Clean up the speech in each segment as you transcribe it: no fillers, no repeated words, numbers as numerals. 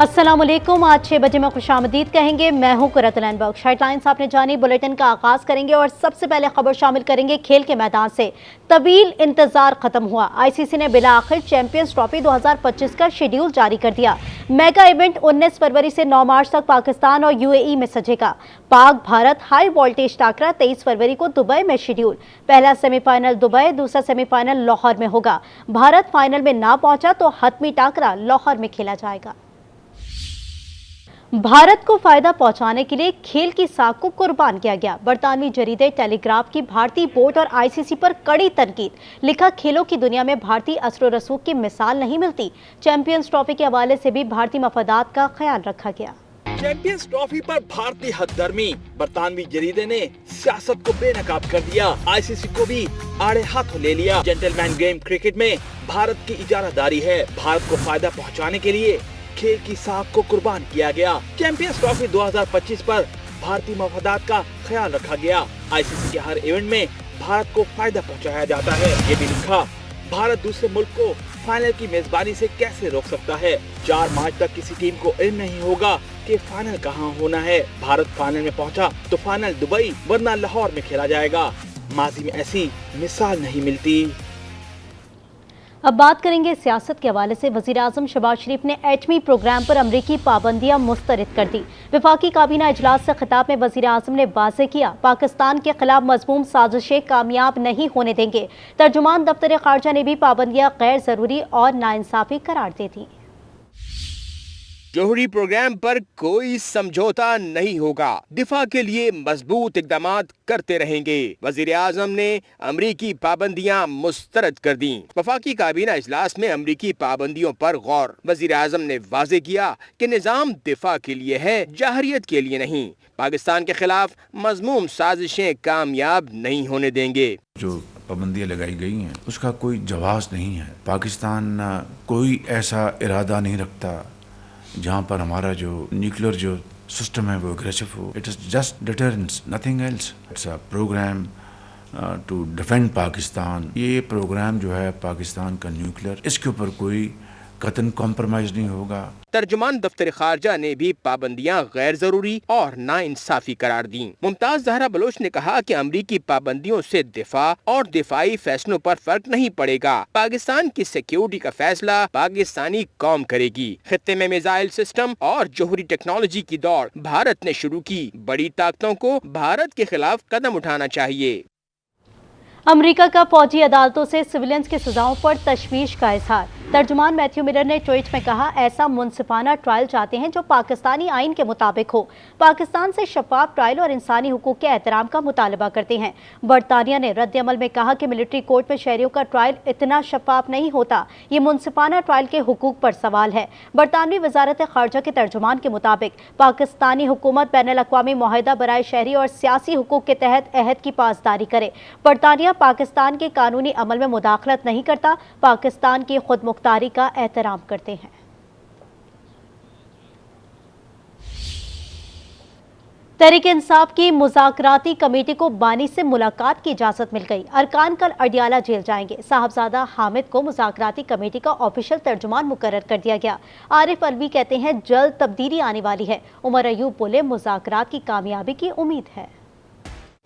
अस्सलामुअलैकुम। आज 6 बजे में खुशामदीद कहेंगे। मैं हूं कुरतुल बख्श। हेडलाइंस आपने जानी। बुलेटिन का आगाज करेंगे और सबसे पहले खबर शामिल करेंगे खेल के मैदान से। तवील इंतजार खत्म हुआ। आईसीसी ने बिला आखिर चैंपियंस ट्रॉफी 2025 का शेड्यूल जारी कर दिया। मेगा इवेंट 19 फरवरी से 9 मार्च तक पाकिस्तान और यूएई में सजेगा। पाक भारत हाई वोल्टेज टाकरा 23 फरवरी को दुबई में शेड्यूल। पहला सेमीफाइनल दुबई, दूसरा सेमीफाइनल लाहौर में होगा। भारत फाइनल में ना पहुंचा तो हतमी टाकरा लाहौर में खेला जाएगा। भारत को फायदा पहुंचाने के लिए खेल की साख को कुर्बान किया गया। बरतानवी जरीदे टेलीग्राफ की भारतीय बोर्ड और आईसीसी पर कड़ी तनकीद। लिखा, खेलों की दुनिया में भारतीय असर रसूख की मिसाल नहीं मिलती। चैंपियंस ट्रॉफी के हवाले से भी भारतीय मफादात का ख्याल रखा गया। चैंपियंस ट्रॉफी पर भारतीय हददर्मी। बरतानवी जरीदे ने सियासत को बेनकाब कर दिया। आईसीसी को भी आड़े हाथों ले लिया। जेंटलमैन गेम क्रिकेट में भारत की इजारादारी है। भारत को फायदा पहुंचाने के लिए खेल की साख को कुर्बान किया गया। चैंपियंस ट्रॉफी 2025 पर भारतीय मफादात का ख्याल रखा गया। आईसीसी के हर इवेंट में भारत को फायदा पहुंचाया जाता है। ये भी लिखा, भारत दूसरे मुल्क को फाइनल की मेजबानी से कैसे रोक सकता है। 4 मार्च तक किसी टीम को इल्म नहीं होगा कि फाइनल कहां होना है। भारत फाइनल में पहुंचा तो फाइनल दुबई वरना लाहौर में खेला जाएगा। माजी में ऐसी मिसाल नहीं मिलती। अब बात करेंगे सियासत के हवाले से। वज़ीर-ए-आज़म शहबाज शरीफ ने एटमी प्रोग्राम पर अमरीकी पाबंदियां मुस्तरद कर दी। वफाकी काबीना इजलास से खिताब में वज़ीर-ए-आज़म ने वाज़ेह किया, पाकिस्तान के खिलाफ मज़मूम साजिशें कामयाब नहीं होने देंगे। तर्जुमान दफ्तर ख़ारजा ने भी पाबंदियां गैर ज़रूरी और नाइंसाफ़ी करार दे दी। जोहरी प्रोग्राम पर कोई समझौता नहीं होगा। दिफा के लिए मजबूत इकदाम करते रहेंगे। वज़ीर-ए-आज़म ने अमरीकी पाबंदियां मुस्तरद कर दी। वफाकी काबीना इजलास में अमरीकी पाबंदियों पर गौर। वज़ीर-ए-आज़म ने वाज़ेह किया कि निज़ाम दिफा के लिए है, जाहरियत के लिए नहीं। पाकिस्तान के खिलाफ मजमूम साजिशें कामयाब नहीं होने देंगे। जो पाबंदियाँ लगाई गई हैं उसका कोई जवाब नहीं है। पाकिस्तान कोई ऐसा इरादा नहीं रखता जहाँ पर हमारा जो न्यूक्लियर जो सिस्टम है वो एग्रेसिव हो। It is just deterrence, nothing else. It's a programme to defend Pakistan. ये प्रोग्राम जो है पाकिस्तान का न्यूक्लियर, इसके ऊपर कोई कतन कॉम्प्रोमाइज नहीं होगा। तर्जुमान दफ्तर खारजा ने भी पाबंदियां गैर जरूरी और नाइंसाफी करार दी। मुमताज ज़हरा बलोच ने कहा कि अमरीकी पाबंदियों से दिफा और दिफाई फैसलों पर फर्क नहीं पड़ेगा। पाकिस्तान की सिक्योरिटी का फैसला पाकिस्तानी कौम करेगी। खित्ते में मिसाइल सिस्टम और जोहरी टेक्नोलॉजी की दौड़ भारत ने शुरू की। बड़ी ताकतों को भारत के खिलाफ कदम उठाना चाहिए। अमेरिका का फौजी अदालतों से सिविलियंस की सजाओं पर तशवीश का इजहार। तर्जुमान मैथ्यू मिलर ने ट्वीट में कहा, ऐसा मुनसिफाना ट्रायल चाहते हैं जो पाकिस्तानी आइन के मुताबिक हो। पाकिस्तान से शफाफ ट्रायल और इंसानी हुकूक के एहतराम का मुतालबा करते हैं। बरतानिया ने रद्द अमल में कहा कि मिलिट्री कोर्ट में शहरियों का ट्रायल इतना शफाफ नहीं होता। ये मुनसिफाना ट्रायल के हुकूक पर सवाल है। बरतानवी वजारत खारजा के तर्जुमान के मुताबिक पाकिस्तानी हुकूमत बैनुल-अक़वामी मुआहिदा बराए शहरी और सियासी हुकूक के तहत अहद की पासदारी करे। बरतानिया पाकिस्तान के कानूनी अमल में मुदाखलत नहीं करता, पाकिस्तान की खुद मुख्तारी का एहतराम करते हैं। तहरीक इंसाफ की मुज़ाकराती कमेटी को बानी से मुलाकात की इजाजत मिल गई। अरकान कल अडियाला जेल जाएंगे। साहबजादा हामिद को मुज़ाकराती कमेटी का ऑफिशियल तर्जुमान मुकर्रर कर दिया गया। आरिफ अलवी कहते हैं जल्द तब्दीली आने वाली है। उमर अयूब बोले मुज़ाकरात की कामयाबी की उम्मीद है।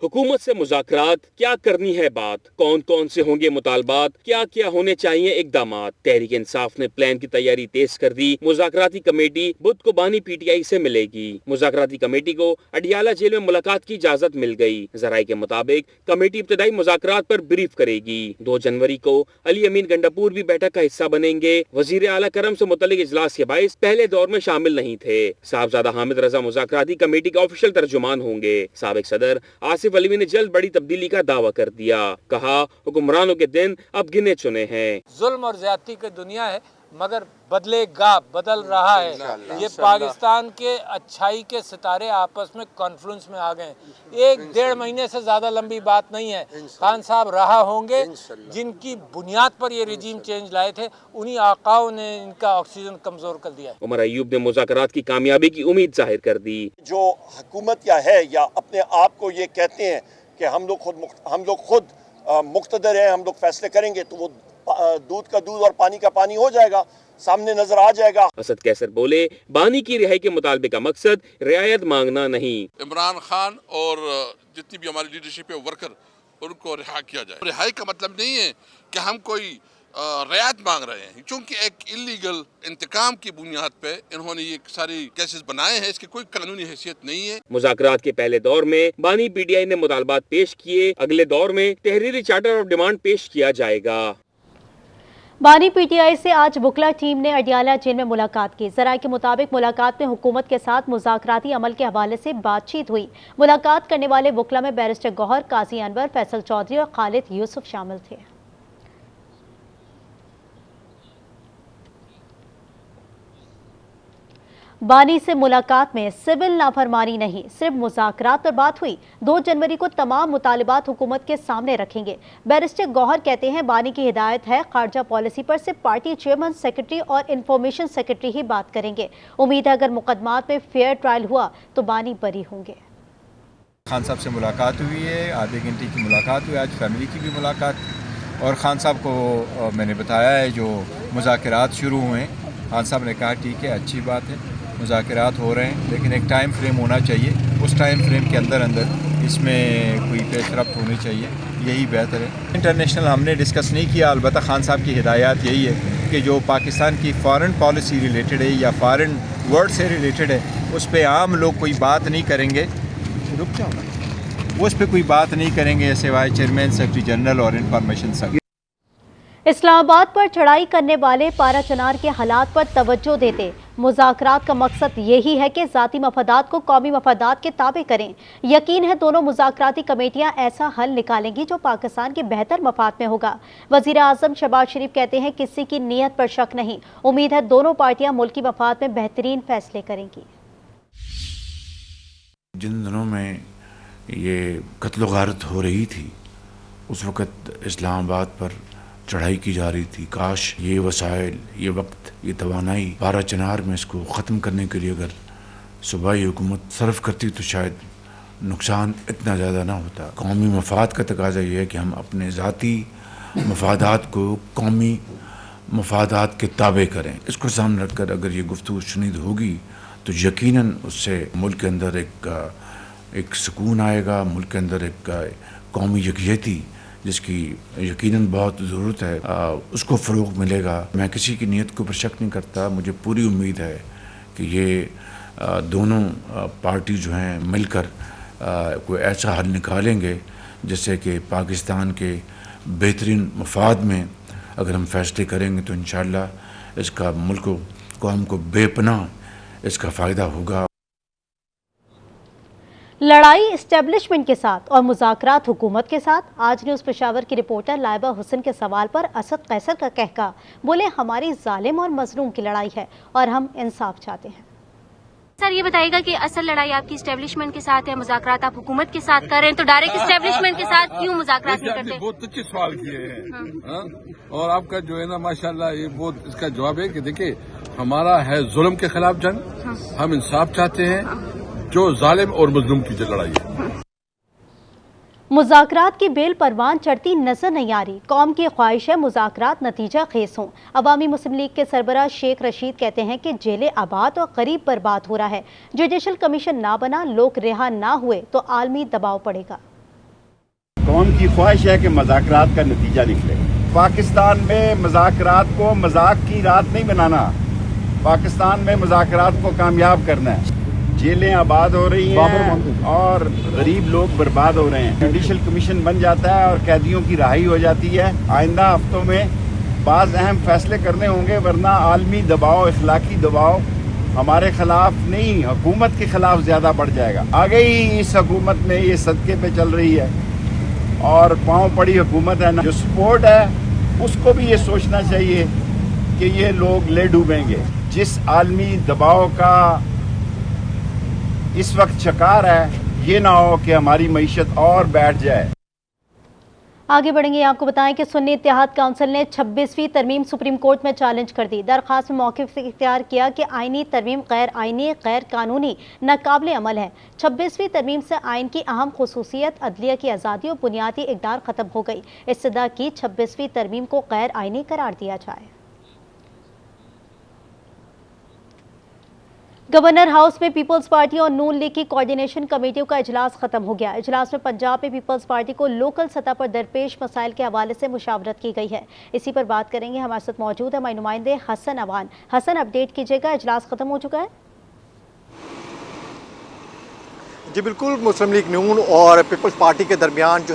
हुकूमत से मुज़ाकरात क्या करनी है बात, कौन कौन से होंगे मुतालबात, क्या क्या होने चाहिए इकदामात। तहरीक इंसाफ ने प्लान की तैयारी तेज कर दी। मुज़ाकराती कमेटी बुध को बानी पीटीआई से मिलेगी। मुज़ाकराती कमेटी को अडियाला जेल में मुलाकात की इजाजत मिल गई। जराये के मुताबिक कमेटी इब्तदाई मुज़ाकरात पर ब्रीफ करेगी। 2 जनवरी को अली अमीन गंडापुर भी बैठक का हिस्सा बनेंगे। वजीर आला करम से मुतल्लिक इजलास के बाइस पहले दौर में शामिल नहीं थे। साहबजादा हामिद रजा मुज़ाकराती कमेटी के ऑफिशियल तर्जुमान होंगे। साबिक सदर आसिफ अलवी ने जल्द बड़ी तब्दीली का दावा कर दिया। कहा, हुक्मरानों के दिन अब गिने चुने हैं। जुल्म और ज्यादती की दुनिया है, मगर बदलेगा, बदल रहा है। ये पाकिस्तान के अच्छाई के सितारे आपस में कॉन्फ्रेंस में आ गए। 1-1.5 महीने से ज्यादा लंबी बात नहीं है। खान साहब रहा होंगे जिनकी बुनियाद पर ये रिजीम चेंज लाए थे, उन्हीं आकाओं ने इनका ऑक्सीजन कमजोर कर दिया है। उमर अयूब ने मुज़ाकरात की कामयाबी की उम्मीद जाहिर कर दी। जो हुकूमत या है या अपने आप को ये कहते हैं कि हम लोग खुद मुख्तदर हैं, हम लोग फैसले करेंगे, तो वो दूध का दूध और पानी का पानी हो जाएगा, सामने नजर आ जाएगा। असद कैसर बोले, बानी की रिहाई के मुतालबे का मकसद रियायत मांगना नहीं। इमरान खान और जितनी भी हमारी लीडरशिप है वर्कर, उनको रिहा किया जाए। रिहाई का मतलब नहीं है कि हम कोई रियायत मांग रहे हैं, क्योंकि एक इलीगल इंतकाम की बुनियाद पे इन्होंने ये सारी केसेस बनाए हैं, इसकी कोई कानूनी हैसियत नहीं है। मुज़ाकरात के पहले दौर में बानी पीटीआई ने मुतालबात पेश किए, अगले दौर में तहरीरी चार्टर ऑफ डिमांड पेश किया जाएगा। बानी पीटीआई से आज बुकला टीम ने अडियाला जेल में मुलाकात की। ज़राए के मुताबिक मुलाकात में हुकूमत के साथ मुज़ाकराती अमल के हवाले से बातचीत हुई। मुलाकात करने वाले बुकला में बैरिस्टर गौहर, काजी अनवर, फैसल चौधरी और खालिद यूसुफ शामिल थे। बानी से मुलाकात में सिविल नाफरमानी नहीं, सिर्फ मुज़ाकरात पर बात हुई। 2 जनवरी को तमाम मुतालिबात हुकूमत के सामने रखेंगे। बैरिस्टर गौहर कहते हैं, बानी की हिदायत है खारजा पॉलिसी पर सिर्फ पार्टी चेयरमैन, सेक्रेटरी और इंफॉर्मेशन सेक्रेटरी ही बात करेंगे। उम्मीद है अगर मुकदमात में फेयर ट्रायल हुआ तो बानी बरी होंगे। खान साहब से मुलाकात हुई है, आधे घंटे की मुलाकात हुई, आज फैमिली की भी मुलाकात। और खान साहब को मैंने बताया है जो मुज़ाकरात शुरू हुए हैं, खान साहब ने कहा ठीक है, अच्छी बात है, मुज़ाकरात हो रहे हैं, लेकिन एक टाइम फ्रेम होना चाहिए। उस टाइम फ्रेम के अंदर इसमें कोई पेशरफ्त होनी चाहिए, यही बेहतर है। इंटरनेशनल हमने डिस्कस नहीं किया, अलबत्ता खान साहब की हिदायत यही है कि जो पाकिस्तान की फ़ॉरेन पॉलिसी रिलेटेड है या फ़ॉरेन वर्ल्ड से रिलेटेड है, उस पर आम लोग कोई बात नहीं करेंगे, रुक जाओ ना, उस पर कोई बात नहीं करेंगे सिवाय चेयरमैन, सेक्रेटरी जनरल और इंफॉर्मेशन सेक्रेटरी। इस्लामाबाद पर चढ़ाई करने वाले पारा चनार के हालात पर तवज्जो देते मुज़ाकरात का मकसद यही है कि ज़ाती मफादात को कौमी मफादात के ताबे करें। यकीन है दोनों मुज़ाकराती कमेटियां ऐसा हल निकालेंगी जो पाकिस्तान के बेहतर मफाद में होगा। वज़ीर आज़म शहबाज शरीफ कहते हैं, किसी की नीयत पर शक नहीं, उम्मीद है दोनों पार्टियां मुल्की मफाद में बेहतरीन फैसले करेंगी। जिन दिनों में ये कत्ल गारत हो रही थी, उस वक़्त इस्लामाबाद पर चढ़ाई की जा रही थी। काश ये वसाइल, ये वक्त, ये तवानाई पारा चनार में इसको ख़त्म करने के लिए अगर सूबाई हुकूमत सर्फ करती तो शायद नुकसान इतना ज़्यादा ना होता। कौमी मफाद का तकाजा ये है कि हम अपने ज़ाती मफादात को कौमी मफादात के ताबे करें। इसको सामने रखकर अगर ये गुफ्तगू शुनीद होगी तो यकीनन उससे मुल्क के अंदर एक सुकून आएगा, मुल्क के अंदर एक कौमी यकजहती जिसकी यकीनन बहुत ज़रूरत है, उसको फ़रोग़ मिलेगा। मैं किसी की नीयत के ऊपर शक नहीं करता। मुझे पूरी उम्मीद है कि ये दोनों पार्टी जो हैं मिलकर कोई ऐसा हल निकालेंगे जिससे कि पाकिस्तान के बेहतरीन मफाद में अगर हम फैसले करेंगे तो इंशाअल्लाह इसका मुल्क कौम को बेपनाह इसका फ़ायदा होगा। लड़ाई इस्टेब्लिशमेंट के साथ और मुज़ाकरात हुकूमत के साथ। आज न्यूज़ पेशावर की रिपोर्टर लाइबा हुसैन के सवाल पर असद कैसर का कहका, बोले हमारी जालिम और मजलूम की लड़ाई है और हम इंसाफ चाहते हैं। सर ये बताइएगा कि असल लड़ाई आपकी इस्टेब्लिशमेंट के साथ है, मुज़ाकरात आप हुकूमत के साथ कर रहे हैं, तो डायरेक्ट इस्टेब्लिशमेंट के साथ क्यों मुज़ाकरात नहीं करते? बहुत अच्छे सवाल किए हैं और आपका जो है ना माशाल्लाह ये बहुत इसका जवाब है कि देखिए हमारा है जुल्म के खिलाफ जंग, हम इंसाफ चाहते हैं, जो जालिम और मजलूम की लड़ाई है। मुज़ाकरात की बेल परवान चढ़ती नजर नहीं आ रही। कौम की ख्वाहिश है मुज़ाकरात नतीजा खेज हों। अवामी मुस्लिम लीग के सरबराह शेख रशीद कहते हैं कि जेलें आबाद और गरीब बर्बाद हो रहा है। जुडिशल कमीशन ना बना, लोग रिहा ना हुए तो आलमी दबाव पड़ेगा। कौम की ख्वाहिश है कि मुज़ाकरात का नतीजा निकले। पाकिस्तान में मुज़ाकरात को मजाक की रात नहीं बनाना, पाकिस्तान में मुज़ाकरात को कामयाब करना है। जेलें आबाद हो रही हैं और गरीब लोग बर्बाद हो रहे हैं। जुडिशल कमीशन बन जाता है और कैदियों की रिहाई हो जाती है। आइंदा हफ्तों में बाज़ अहम फैसले करने होंगे, वरना आलमी दबाव, इखलाकी दबाव हमारे खिलाफ नहीं, हुकूमत के खिलाफ ज़्यादा बढ़ जाएगा। आगे ही इस हुकूमत में ये सदके पे चल रही है और पाँव पड़ी हुकूमत है ना, जो सपोर्ट है उसको भी ये सोचना चाहिए कि ये लोग ले डूबेंगे। जिस आलमी दबाव का इस वक्त शिकार है, ये ना हो कि हमारी मईशत और बैठ जाए। आगे बढ़ेंगे। आपको बताएं कि सुन्नी इत्तेहाद काउंसिल ने 26वीं तरमीम सुप्रीम कोर्ट में चैलेंज कर दी। दरख्वास्त में मौक़िफ़ इख्तियार किया कि आइनी तरमीम गैर आइनी, गैर कानूनी, नाकाबिल अमल है। 26वीं तरमीम से आइन की अहम खुसूसियत अदलिया की आज़ादी और बुनियादी इक़दार ख़त्म हो गई। इस्तदा की 26वीं तरमीम को गैर आइनी करार दिया जाए। गवर्नर हाउस में पीपल्स पार्टी और नून लीग की कोऑर्डिनेशन कमेटियों का इजलास खत्म हो गया। इजलास में पंजाब में पीपल्स पार्टी को लोकल सतह पर दरपेश मसाइल के हवाले से मुशावरत की गई है। इसी पर बात करेंगे। हमारे साथ मौजूद है हमारे नुमाइंदे हसन अवान। हसन, अपडेट कीजिएगा, इजलास खत्म हो चुका है? जी बिल्कुल, मुस्लिम लीग नून और पीपल्स पार्टी के दरमियान जो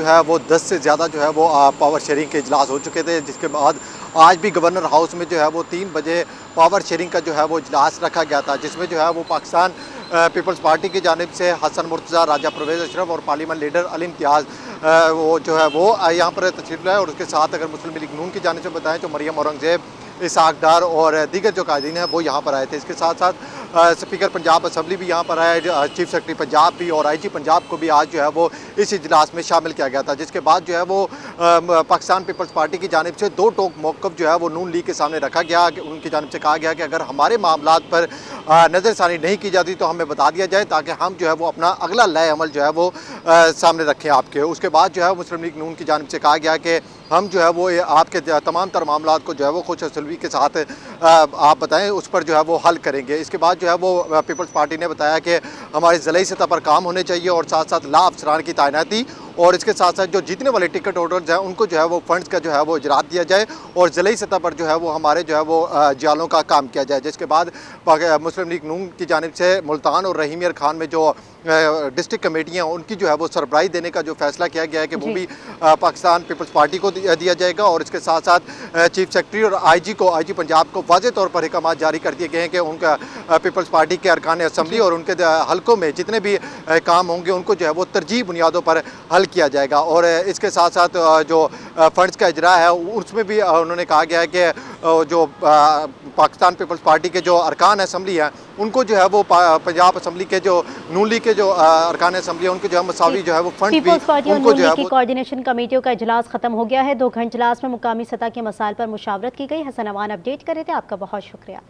है वो 10 से ज़्यादा जो है वो पावर शेयरिंग के इजलास हो चुके थे, जिसके बाद आज भी गवर्नर हाउस में जो है वो 3 बजे पावर शेयरिंग का जो है वो इजलास रखा गया था, जिसमें जो है वो पाकिस्तान पीपल्स पार्टी की जानिब से हसन मुर्तज़ा, राजा परवेज़ अशरफ और पार्लियामेंट लीडर अली इम्तियाज़ वो जो है वो यहाँ पर तशरीफ़ लाए। और उसके साथ अगर मुस्लिम लीग नून की जानिब से बताएँ तो मरियम औरंगज़ेब, इसहाक डार और दीगर जो कायदीन हैं वो यहाँ पर आए थे। इसके साथ साथ स्पीकर पंजाब असम्बली भी यहाँ पर आए, चीफ सेक्रेटरी पंजाब भी और IG पंजाब को भी आज जो है वो इस इजलास में शामिल किया गया था, जिसके बाद जो है वो पाकिस्तान पीपल्स पार्टी की जानिब से 2 टोक मौक़िफ़ जो है वो नून लीग के सामने रखा गया। उनकी जानिब से कहा गया कि अगर हमारे मामलात पर नज़रसानी नहीं की जाती तो हमें बता दिया जाए, ताकि हम जो है वो अपना अगला लय अमल जो है वो सामने रखें आपके। उसके बाद जो है मुस्लिम लीग नून की जानिब से कहा गया कि हम जो है वो आपके तमाम तर मामलात को जो है वो खुश असलवी के साथ आप बताएं, उस पर जो है वो हल करेंगे। इसके बाद जो है वो पीपल्स पार्टी ने बताया कि हमारी ज़िलाई सतह पर काम होने चाहिए और साथ साथ ला अफसरान की तैनाती, और इसके साथ साथ जो जीतने वाले टिकट होल्डर्स हैं उनको जो है वो फंड्स का जो है वो इजरात दिया जाए और ज़िलाई सतह पर जो है वो हमारे जो है वो जालों का काम किया जाए। जिसके बाद मुस्लिम लीग नून की जानिब से मुल्तान और रहीमियर खान में जो डिस्ट्रिक्ट कमेटियाँ उनकी जो है वो सरबराही देने का जो फैसला किया गया है कि वो भी पाकिस्तान पीपल्स पार्टी को दिया जाएगा। और इसके साथ साथ चीफ सेक्रेटरी और IG पंजाब को वाज़ेह तौर पर अहकाम जारी कर दिए गए हैं कि उनका पीपल्स पार्टी के अरकान असम्बली और उनके हलकों में जितने भी काम होंगे उनको जो है वो तरजीह बुनियादों पर हल किया जाएगा। और इसके साथ साथ जो फंड्स का इजरा है उसमें भी उन्होंने कहा गया है कि जो पाकिस्तान पीपल्स पार्टी के जो अरकान असम्बली हैं उनको जो है वो पंजाब असम्बली के जो नून लीग के जो अरकान असम्बली है उनको जो है मसावी जो है वो फंड भी उनको जो है वो कोऑर्डिनेशन कमेटियों का इजलास खत्म हो गया है। 2 घंटे इजलास में मुकामी सतह के मसाइल पर मुशावरत की गई। हसन अवान अपडेट कर रहे थे, आपका बहुत शुक्रिया।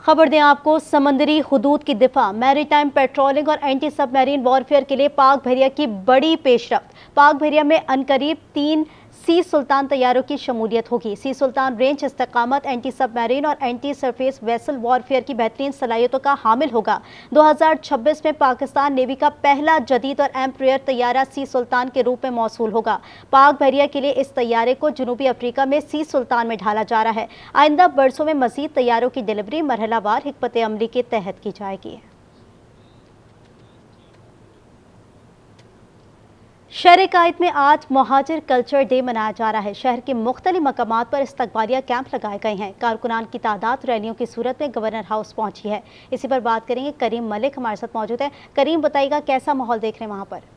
खबर दें आपको, समंदरी हुदूद की दिफा, मैरीटाइम पेट्रोलिंग और एंटी सबमरीन वॉरफेयर के लिए पाक बहरिया की बड़ी पेशरफ्त। पाक बहरिया में अनकरीब 3 सी सुल्तान तैयारों की शमूलियत होगी। सी सुल्तान रेंज इस्तकामत एंटी सबमरीन और एंटी सरफेस वेसल वॉरफेयर की बेहतरीन सलाहियतों का हामिल होगा। 2026 में पाकिस्तान नेवी का पहला जदीद और एम्प्रियर तैयारा सी सुल्तान के रूप में मौसूल होगा। पाक बहरिया के लिए इस तैयारे को जनूबी अफ्रीका में सी सुल्तान में ढाला जा रहा है। आइंदा बरसों में मजीद तैयारों की डिलीवरी मरहलावार हिकमत अमली के तहत की जाएगी। शहर कायद में आज मुहाजिर कल्चर डे मनाया जा रहा है। शहर के मुख्तलिफ मकामात पर इस्तकबालिया कैंप लगाए गए हैं। कारकुनान की तादाद रैलियों की सूरत में गवर्नर हाउस पहुंची है। इसी पर बात करेंगे, करीम मलिक हमारे साथ मौजूद है। करीम, बताइएगा कैसा माहौल देख रहे हैं वहाँ पर?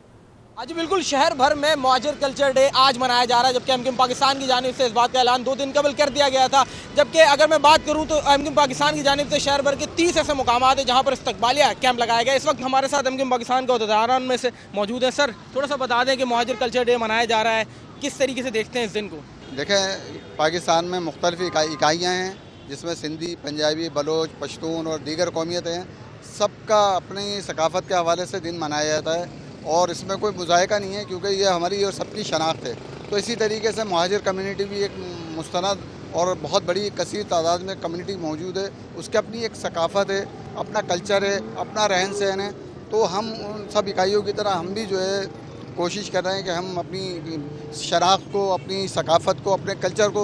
आज बिल्कुल शहर भर में मुहाजिर कल्चर डे आज मनाया जा रहा है, जबकि एमक्यूएम पाकिस्तान की जानिब से इस बात का ऐलान 2 दिन कबल कर दिया गया था। जबकि अगर मैं बात करूं तो एमक्यूएम पाकिस्तान की जानिब से शहर भर के 30 ऐसे मुकामात है जहां पर इस्तकबालिया कैंप लगाया गया। इस वक्त हमारे साथ एमक्यूएम पाकिस्तान के अहदेदारान में से मौजूद है। सर, थोड़ा सा बता दें कि मुहाजिर कल्चर डे मनाया जा रहा है, किस तरीके से देखते हैं इस दिन को? देखें, पाकिस्तान में मुख्तलिफ इकाइयाँ हैं जिसमें सिंधी, पंजाबी, बलोच, पश्तून और दीगर कौमियत हैं। सबका अपनी सकाफ़त के हवाले से दिन मनाया जाता है और इसमें कोई मुज़ायका नहीं है, क्योंकि ये हमारी और सबकी शनाख्त है। तो इसी तरीके से मुहाजिर कम्युनिटी भी एक मुस्तनद और बहुत बड़ी कसीर तादाद में कम्युनिटी मौजूद है। उसकी अपनी एक सकाफ़त है, अपना कल्चर है, अपना रहन सहन है। तो हम उन सब इकाइयों की तरह हम भी जो है कोशिश कर रहे हैं कि हम अपनी शनाख्त को, अपनी सकाफ़त को, अपने कल्चर को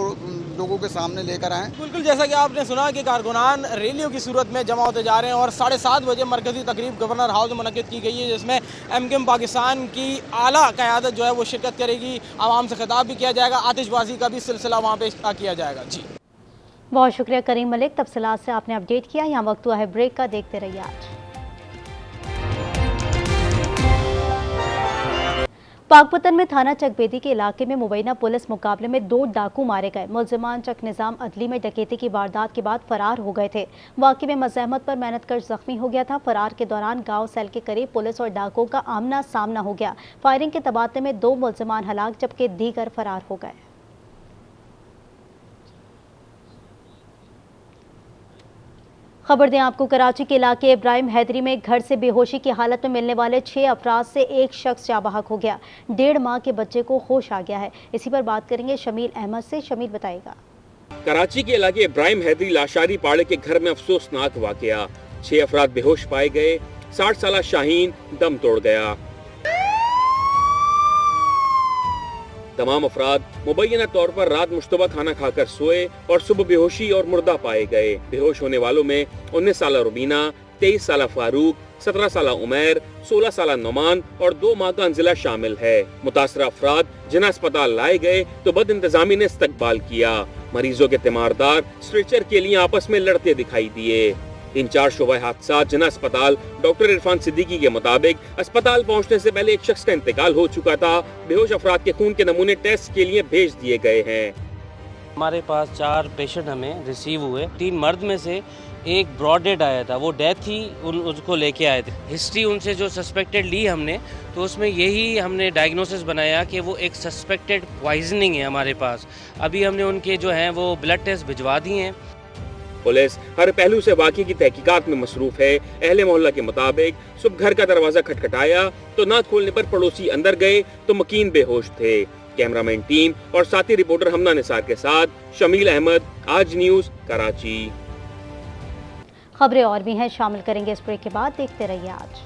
लोगों के सामने लेकर आएँ। बिल्कुल, जैसा कि आपने सुना कि कारकुनान रैलियों की सूरत में जमा होते जा रहे हैं और 7:30 बजे मरकज़ी तकरीब गवर्नर हाउस में मुनक़्क़िद की गई है, जिसमें एमक्यूएम पाकिस्तान की आला क़यादत जो है वो शिरकत करेगी। आवाम से खिताब भी किया जाएगा, आतिशबाजी का भी सिलसिला वहाँ पे किया जाएगा। जी, बहुत शुक्रिया करीम मलिक, तफसीलात से आपने अपडेट किया। यहाँ वक्त हुआ है ब्रेक का, देखते रहिए आज। पाकपतन में थाना चकबेदी के इलाके में मुबैना पुलिस मुकाबले में 2 डाकू मारे गए। मुलजिमान चक निजाम अदली में डकैती की वारदात के बाद फरार हो गए थे। वाकई में मज़ाहमत पर मेहनतकश जख्मी हो गया था। फरार के दौरान गांव सेल के करीब पुलिस और डाकुओं का आमना सामना हो गया। फायरिंग के तबादले में 2 मुलजिमान हलाक जबकि दीगर फरार हो गए। खबर दें आपको, कराची के इलाके इब्राहिम हैदरी में घर से बेहोशी की हालत में मिलने वाले 6 अफराद से एक शख्स जाबहक हो गया। 1.5 माह के बच्चे को होश आ गया है। इसी पर बात करेंगे शमील अहमद से। शमील बताएगा। कराची के इलाके इब्राहिम हैदरी लाशारी पाड़े के घर में अफसोसनाक वाकया। 6 अफराद बेहोश पाए गए। 60 साल शाहीन दम तोड़ गया। तमाम अफराद मुबैना तौर पर रात मुश्तबा खाना खाकर सोए और सुबह बेहोशी और मुर्दा पाए गए। बेहोश होने वालों में 19 साल रुबीना, 23 साल फारूक, 17 साल उमैर, 16 साल नुमान और 2 माह का अंजिला शामिल है। मुतासरा अफराद जिन्हें अस्पताल लाए गए तो बद इंतजामी ने इस्तकबाल किया। मरीजों के तीमारदार स्ट्रेचर के लिए आपस में लड़ते दिखाई दिए। इन 4 शोबा हादसा जिना अस्पताल डॉक्टर इरफान सिद्दीकी के मुताबिक अस्पताल पहुंचने से पहले एक शख्स का इंतकाल हो चुका था। बेहोश अफराद के खून के नमूने टेस्ट के लिए भेज दिए गए हैं। हमारे पास 4 पेशेंट हमें रिसीव हुए। 3 मर्द में से एक ब्रॉड डेड आया था, वो डेथ ही उसको लेके आए थे। हिस्ट्री उनसे जो सस्पेक्टेड ली हमने तो उसमें यही हमने डायग्नोसिस बनाया कि वो एक सस्पेक्टेड पॉइजनिंग है हमारे पास। अभी हमने उनके जो हैं वो ब्लड टेस्ट भिजवा दिए हैं। पुलिस हर पहलू से वाक़े की तहकीकात में मसरूफ है। अहले मोहल्ला के मुताबिक सुबह घर का दरवाजा खटखटाया तो ना खोलने पर पड़ोसी अंदर गए तो मकीन बेहोश थे। कैमरामैन टीम और साथी रिपोर्टर हमना निसार के साथ शमील अहमद, आज न्यूज़, कराची। खबरें और भी हैं, शामिल करेंगे इस ब्रेक के बाद। देखते रहिए आज।